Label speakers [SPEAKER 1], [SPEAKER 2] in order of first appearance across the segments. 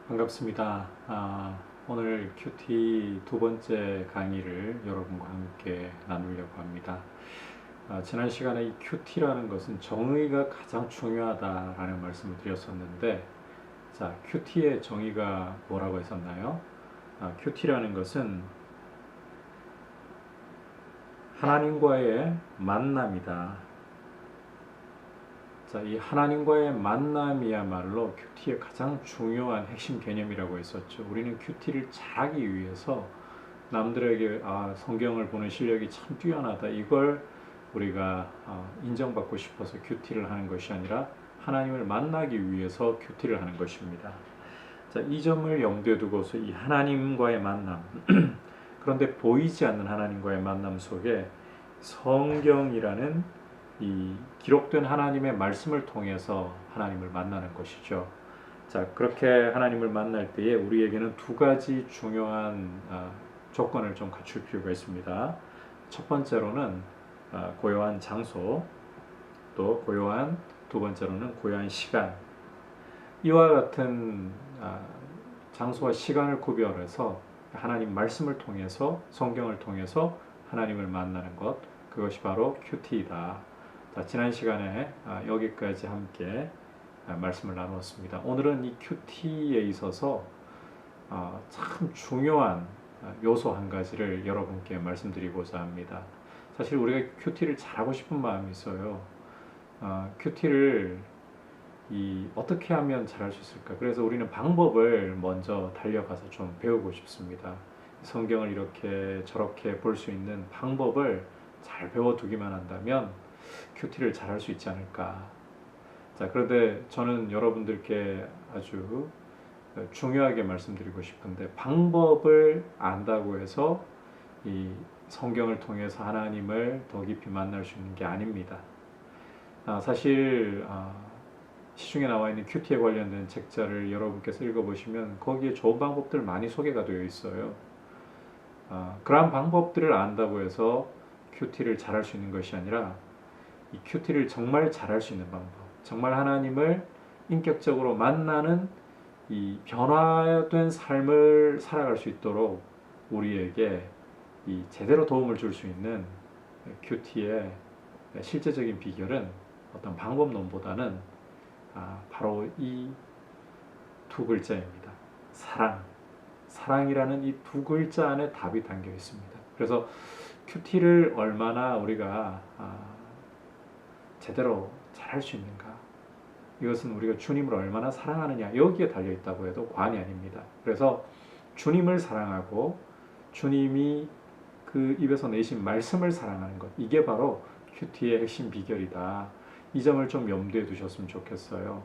[SPEAKER 1] 반갑습니다. 오늘 큐티 두 번째 강의를 여러분과 함께 나누려고 합니다. 지난 시간에 이 큐티라는 것은 정의가 가장 중요하다라는 말씀을 드렸었는데, 자, 큐티의 정의가 뭐라고 했었나요? 큐티라는 것은 하나님과의 만남이다. 자, 이 하나님과의 만남이야말로 큐티의 가장 중요한 핵심 개념이라고 했었죠. 우리는 큐티를 잘하기 위해서 남들에게 성경을 보는 실력이 참 뛰어나다, 이걸 우리가 인정받고 싶어서 큐티를 하는 것이 아니라 하나님을 만나기 위해서 큐티를 하는 것입니다. 자, 이 점을 염두에 두고서 이 하나님과의 만남 그런데 보이지 않는 하나님과의 만남 속에 성경이라는 이 기록된 하나님의 말씀을 통해서 하나님을 만나는 것이죠. 자, 그렇게 하나님을 만날 때에 우리에게는 두 가지 중요한 조건을 좀 갖출 필요가 있습니다. 첫 번째로는 고요한 장소, 또 두 번째로는 고요한 시간. 이와 같은 장소와 시간을 구별해서 하나님 말씀을 통해서, 성경을 통해서 하나님을 만나는 것, 그것이 바로 큐티이다. 자, 지난 시간에 여기까지 함께 말씀을 나누었습니다. 오늘은 이 큐티에 있어서 참 중요한 요소 한 가지를 여러분께 말씀드리고자 합니다. 사실 우리가 큐티를 잘하고 싶은 마음이 있어요. 큐티를 어떻게 하면 잘할 수 있을까? 그래서 우리는 방법을 먼저 달려가서 좀 배우고 싶습니다. 성경을 이렇게 저렇게 볼 수 있는 방법을 잘 배워두기만 한다면 큐티를 잘할 수 있지 않을까. 자, 그런데 저는 여러분들께 아주 중요하게 말씀드리고 싶은데, 방법을 안다고 해서 이 성경을 통해서 하나님을 더 깊이 만날 수 있는 게 아닙니다. 사실 시중에 나와 있는 큐티에 관련된 책자를 여러분께서 읽어보시면 거기에 좋은 방법들 많이 소개가 되어 있어요. 그러한 방법들을 안다고 해서 큐티를 잘할 수 있는 것이 아니라, 이 큐티를 정말 잘할 수 있는 방법, 정말 하나님을 인격적으로 만나는 이 변화된 삶을 살아갈 수 있도록 우리에게 이 제대로 도움을 줄 수 있는 큐티의 실제적인 비결은 어떤 방법론보다는 바로 이 두 글자입니다. 사랑이라는 이 두 글자 안에 답이 담겨 있습니다. 그래서 큐티를 얼마나 우리가 제대로 잘할 수 있는가, 이것은 우리가 주님을 얼마나 사랑하느냐, 여기에 달려 있다고 해도 과언이 아닙니다. 그래서 주님을 사랑하고 주님이 그 입에서 내신 말씀을 사랑하는 것, 이게 바로 큐티의 핵심 비결이다. 이 점을 좀 염두에 두셨으면 좋겠어요.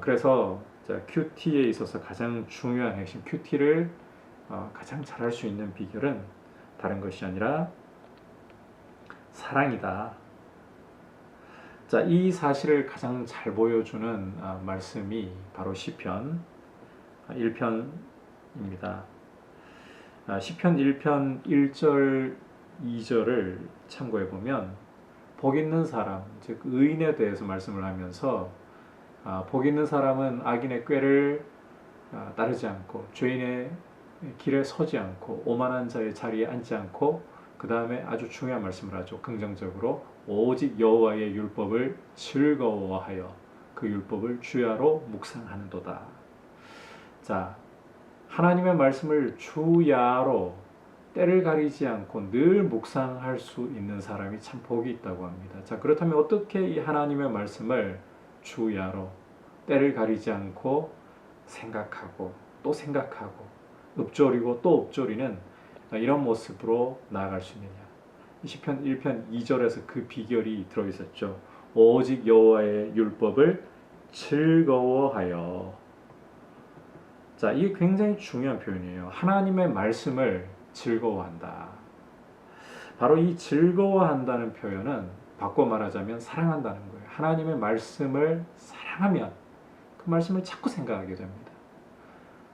[SPEAKER 1] 그래서 큐티에 있어서 가장 중요한 핵심, 큐티를 가장 잘할 수 있는 비결은 다른 것이 아니라 사랑이다. 자, 이 사실을 가장 잘 보여주는 말씀이 바로 시편 1편입니다. 시편 1편 1절 2절을 참고해 보면, 복 있는 사람, 즉 의인에 대해서 말씀을 하면서 복 있는 사람은 악인의 꾀를 따르지 않고 죄인의 길에 서지 않고 오만한 자의 자리에 앉지 않고, 그 다음에 아주 중요한 말씀을 하죠. 긍정적으로 오직 여호와의 율법을 즐거워하여 그 율법을 주야로 묵상하는도다. 자, 하나님의 말씀을 주야로 때를 가리지 않고 늘 묵상할 수 있는 사람이 참 복이 있다고 합니다. 자, 그렇다면 어떻게 이 하나님의 말씀을 주야로 때를 가리지 않고 생각하고 또 생각하고 읊조리고 또 읊조리는 이런 모습으로 나아갈 수 있느냐. 시편 1편 2절에서 그 비결이 들어있었죠. 오직 여호와의 율법을 즐거워하여. 자, 이게 굉장히 중요한 표현이에요. 하나님의 말씀을 즐거워한다. 바로 이 즐거워한다는 표현은 바꿔 말하자면 사랑한다는 거예요. 하나님의 말씀을 사랑하면 그 말씀을 자꾸 생각하게 됩니다.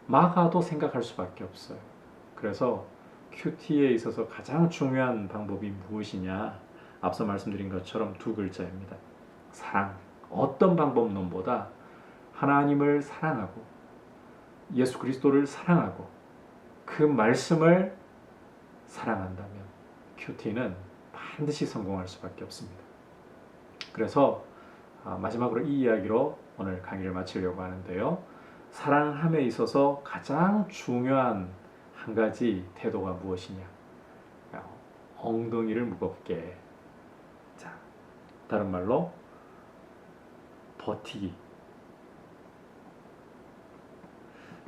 [SPEAKER 1] 막아도 생각할 수밖에 없어요. 그래서 큐티에 있어서 가장 중요한 방법이 무엇이냐? 앞서 말씀드린 것처럼 두 글자입니다. 사랑. 어떤 방법론보다 하나님을 사랑하고 예수 그리스도를 사랑하고 그 말씀을 사랑한다면 큐티는 반드시 성공할 수밖에 없습니다. 그래서 마지막으로 이 이야기로 오늘 강의를 마치려고 하는데요. 사랑함에 있어서 가장 중요한 한 가지 태도가 무엇이냐? 엉덩이를 무겁게. 자, 다른 말로 버티기.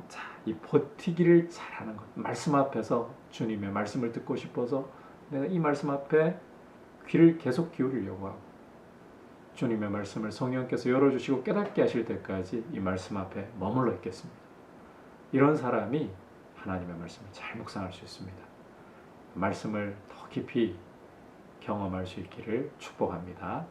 [SPEAKER 1] 자, 이 버티기를 잘하는 것. 말씀 앞에서 주님의 말씀을 듣고 싶어서 내가 이 말씀 앞에 귀를 계속 기울이려고 하고 주님의 말씀을 성령께서 열어주시고 깨닫게 하실 때까지 이 말씀 앞에 머물러 있겠습니다. 이런 사람이 하나님의 말씀을 잘 묵상할 수 있습니다. 말씀을 더 깊이 경험할 수 있기를 축복합니다.